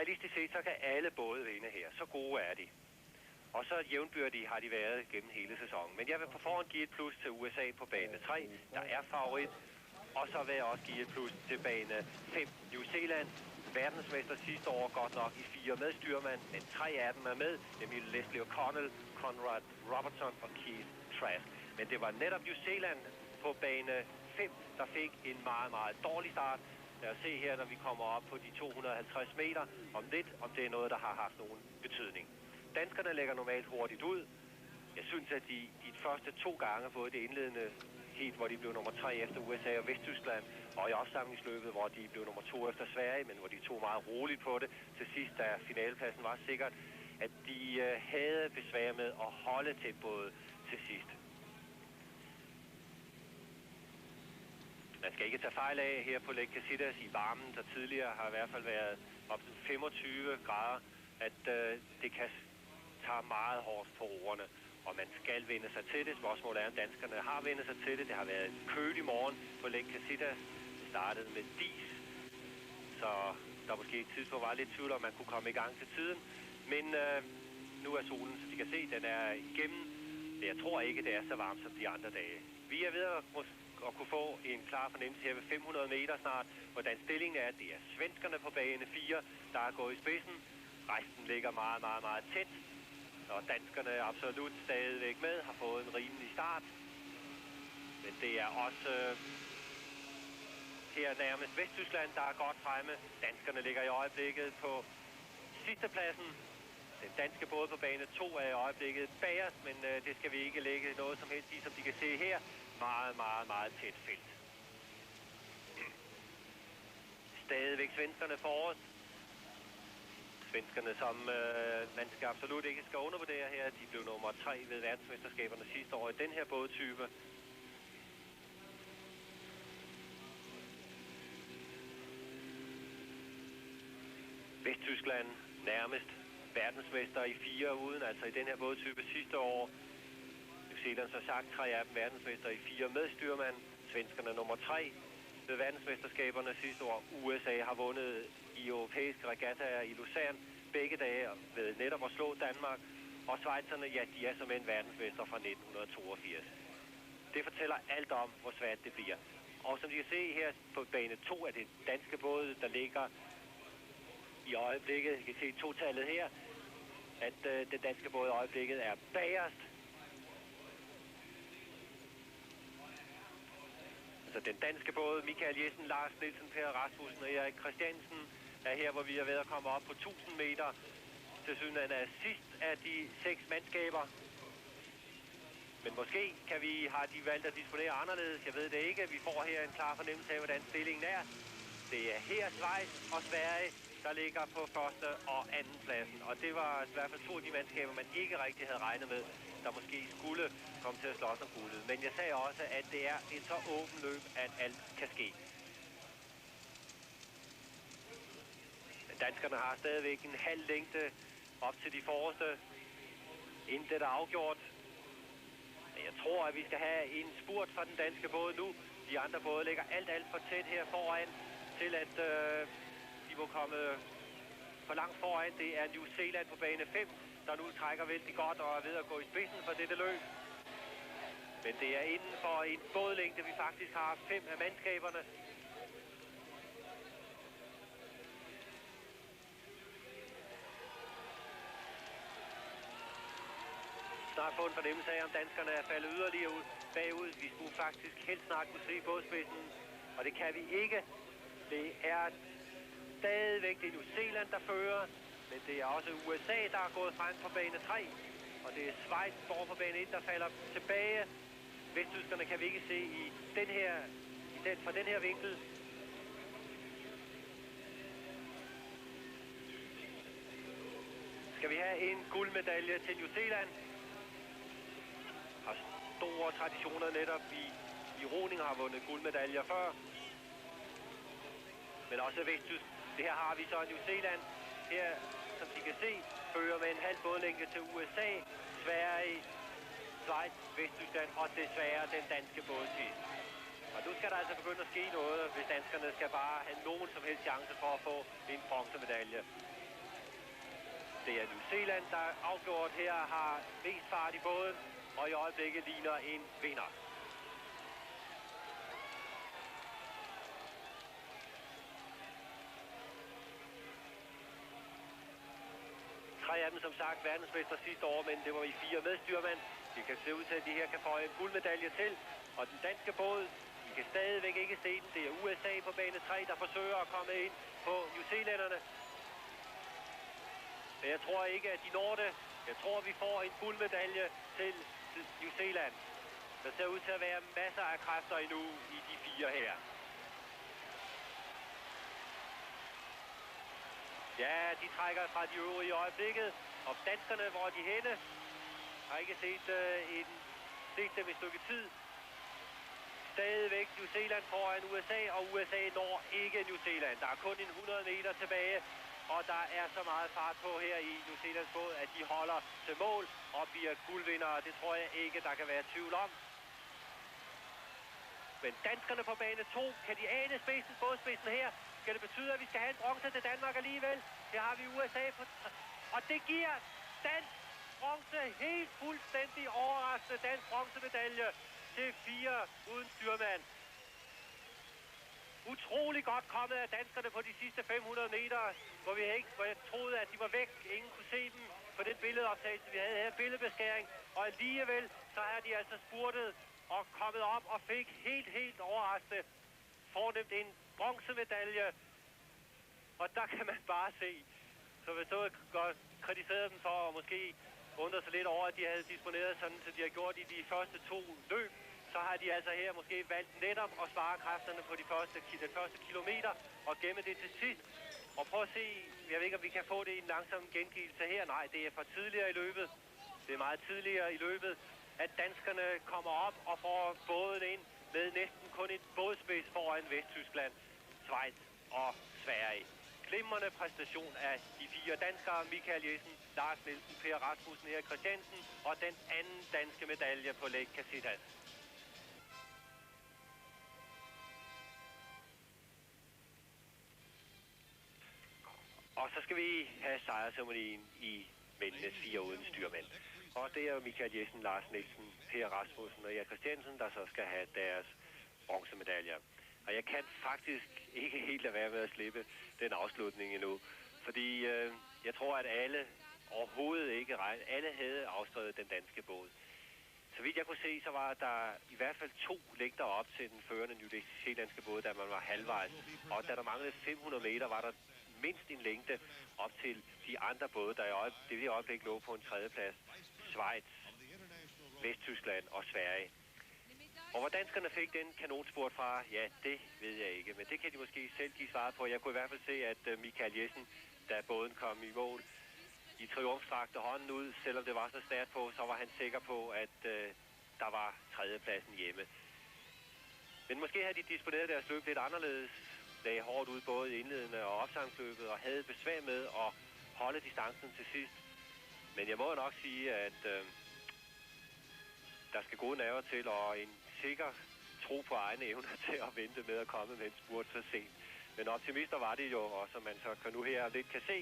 realistisk set, så kan alle både vinde her. Så gode er de. Og så jævnbyrdige har de været gennem hele sæsonen. Men jeg vil på forhånd give et plus til USA på bane 3, der er favorit. Og så vil jeg også give et plus til bane 5, New Zealand. Verdensmester sidste år, godt nok i 4 med styrmand, men 3 af dem er med, nemlig Leslie O'Connell, Conrad Robertson og Keith Trask. Men det var netop New Zealand på bane 5, der fik en meget, meget dårlig start. Lad os se her, når vi kommer op på de 250 meter om lidt, om det er noget, der har haft nogen betydning. Danskerne lægger normalt hurtigt ud. Jeg synes, at de første 2 gange, både det indledende heat, hvor de blev nummer 3 efter USA og Vesttyskland, og i opsamlingsløbet, hvor de blev nummer 2 efter Sverige, men hvor de tog meget roligt på det. Til sidst, da finalepladsen var sikkert, at de havde besvær med at holde tempoet til sidst. Man skal ikke tage fejl af her på Lake Casitas i varmen, der tidligere har i hvert fald været op til 25 grader, at det kan tage meget hårdt på roerne, og man skal vende sig til det. Spørgsmålet er, om danskerne har vendt sig til det. Det har været en kølig morgen på Lake Casitas. Det startede med dis, så der måske et tidspunkt var lidt tvivl om, man kunne komme i gang til tiden. Men nu er solen, så de kan se, den er igennem. Jeg tror ikke, det er så varmt som de andre dage. Vi er ved at kunne få en klar fornemmelse her ved 500 meter snart, hvordan stillingen er. Det er svenskerne på bane 4, der er gået i spidsen. Resten ligger meget, meget, meget tæt. Og danskerne er absolut stadigvæk med, har fået en rimelig start. Men det er også her nærmest Vesttyskland, der er godt fremme. Danskerne ligger i øjeblikket på sidstepladsen. Den danske båd på bane 2 er i øjeblikket bagerst, men det skal vi ikke lægge noget som helst i, som de kan se her. Meget, meget, meget tæt felt. Stadigvæk svenskerne forrest. Svenskerne, som man skal absolut ikke skal undervurdere her. De blev nummer 3 ved verdensmesterskaberne sidste år i den her bådtype. Vesttyskland nærmest verdensmester i 4 uden, altså i den her bådtype sidste år. New Zealand så sagt 3 af dem verdensmester i 4 med styrmand. Svenskerne nummer 3 ved verdensmesterskaberne sidste år. USA har vundet i europæiske regattaer i Lausanne begge dage ved netop at slå Danmark. Og schweizerne, ja, de er som en verdensmester fra 1982. Det fortæller alt om, hvor svært det bliver. Og som I kan se her på bane 2 er det danske båd, der ligger i øjeblikket. I kan se 2-tallet her, at den danske båd i øjeblikket er bagerst. Så den danske båd, Michael Jessen, Lars Nielsen, Per Rasmussen og Erik Christiansen, er her, hvor vi er ved at komme op på 1000 meter. Til synligheden er sidst af de 6 mandskaber. Men måske har de valgt at disponere anderledes. Jeg ved det ikke. Vi får her en klar fornemmelse af, hvordan stillingen er. Det er her Schweiz og Sverige, der ligger på første og anden pladsen. Og det var i hvert fald 2 af de mandskaber, man ikke rigtig havde regnet med, der måske skulle komme til at slås om guldet. Men jeg sagde også, at det er et så åbent løb, at alt kan ske. Danskerne har stadigvæk en halv længde op til de forreste. Intet er afgjort. Men jeg tror, at vi skal have en spurt fra den danske båd nu. De andre både ligger alt for tæt her foran, til at de må komme for langt foran. Det er New Zealand på bane 5, der nu trækker vældig godt og er ved at gå i spidsen for dette løb. Men det er inden for en bådlængde, vi faktisk har 5 af mandskaberne. Snart få en fornemmelse af, om danskerne er faldet yderligere bagud. Vi skulle faktisk helt snart kunne se bådspidsen, og det kan vi ikke. Det er stadigvæk det New Zealand, der fører, men det er også USA, der er gået frem på bane 3. Og det er Schweiz, der står på bane 1, der falder tilbage. Vesttyskerne kan vi ikke se i den her, fra den her vinkel. Skal vi have en guldmedalje til New Zealand? Har store traditioner netop i roning, har vundet guldmedaljer før. Men også Vesttysk. Det her har vi så New Zealand. Her, som I kan se, fører med en halv bådlængde til USA, Sverige, Schweiz, Vesttyskland og desværre den danske båd til. Og nu skal der altså begynde at ske noget, hvis danskerne skal bare have nogen som helst chance for at få en bronzemedalje. Det er New Zealand, der afgjort her har mest fart i båden, og i øjeblikket ligner en vinder. Tre af dem som sagt verdensmester sidste år, men det var i 4 med styrmand. Det kan se ud til, at de her kan få en guldmedalje til. Og den danske båd, I kan stadigvæk ikke se den. Det er USA på bane 3, der forsøger at komme ind på New Zealanderne. Men jeg tror ikke, at de når det. Jeg tror, vi får en guldmedalje til New Zealand. Der ser ud til at være masser af kræfter endnu i de 4 her. Ja, de trækker fra de øvrige i øjeblikket. Og danskerne, hvor er de henne? Har ikke set dem et stykke tid. Stadigvæk New Zealand foran USA, og USA når ikke New Zealand. Der er kun en 100 meter tilbage, og der er så meget fart på her i New Zealands båd, at de holder til mål og bliver guldvindere. Det tror jeg ikke, der kan være tvivl om. Men danskerne på bane 2, kan de ane spidsen, bådspidsen her? Skal det betyde, at vi skal have en bronze til Danmark alligevel? Her har vi USA på... Og det giver dansk bronze, helt fuldstændig overraskende dansk bronzemedalje til 4 uden styrmand. Utrolig godt kommet af danskerne på de sidste 500 meter, hvor jeg troede, at de var væk. Ingen kunne se dem på den billedoptagelse, vi havde her, billedbeskæring. Og alligevel, så er de altså spurtet og kommet op og fik helt overraskende fornemt en bronzemedalje. Og der kan man bare se, så hvis du godt kritiseret dem for at måske undre sig lidt over, at de havde disponeret sådan, som de har gjort i de første 2 løb, så har de altså her måske valgt netop at spare kræfterne på den første kilometer og gemme det til sidst. Og prøv at se, jeg ved ikke, om vi kan få det i en langsom gengivelse her. Nej, det er for tidligere i løbet. Det er meget tidligere i løbet, at danskerne kommer op og får båden ind med næsten kun et bådspids foran Vesttyskland, Schweiz og Sverige. Glimrende præstation af de 4 danskere, Michael Jessen, Lars Nielsen, Per Rasmussen, Erik Christiansen og den anden danske medalje på Lake Casitas. Og så skal vi have sejrceremonien i mændenes 4 uden styrmand. Og det er Michael Jessen, Lars Nielsen, Per Rasmussen og Erik Christiansen, der så skal have deres bronzemedaljer. Og jeg kan faktisk ikke helt lade være med at slippe den afslutning endnu. Fordi jeg tror, at alle overhovedet ikke alle havde afskrevet den danske båd. Så vidt jeg kunne se, så var der i hvert fald 2 længder op til den førende New Zealandske båd, da man var halvvejs. Og da der manglede 500 meter, var der mindst en længde op til de andre både, der i det øjeblik lå på en 3. plads. Schweiz, Vesttyskland og Sverige. Og hvor danskerne fik den kanonspurt fra, ja, det ved jeg ikke. Men det kan de måske selv give svaret på. Jeg kunne i hvert fald se, at Michael Jessen, da båden kom i mål, i triumf strakte hånden ud, selvom det var så stærkt på, så var han sikker på, at der var 3. pladsen hjemme. Men måske havde de disponeret deres løb lidt anderledes, lagde hårdt ud både i indledende og opsangsløbet, og havde besvær med at holde distancen til sidst. Men jeg må nok sige, at der skal gode nerver til, og en sikker tro på egne evner til at vente med at komme med en spurt så sent. Men optimister var det jo, og som man så nu her lidt kan se,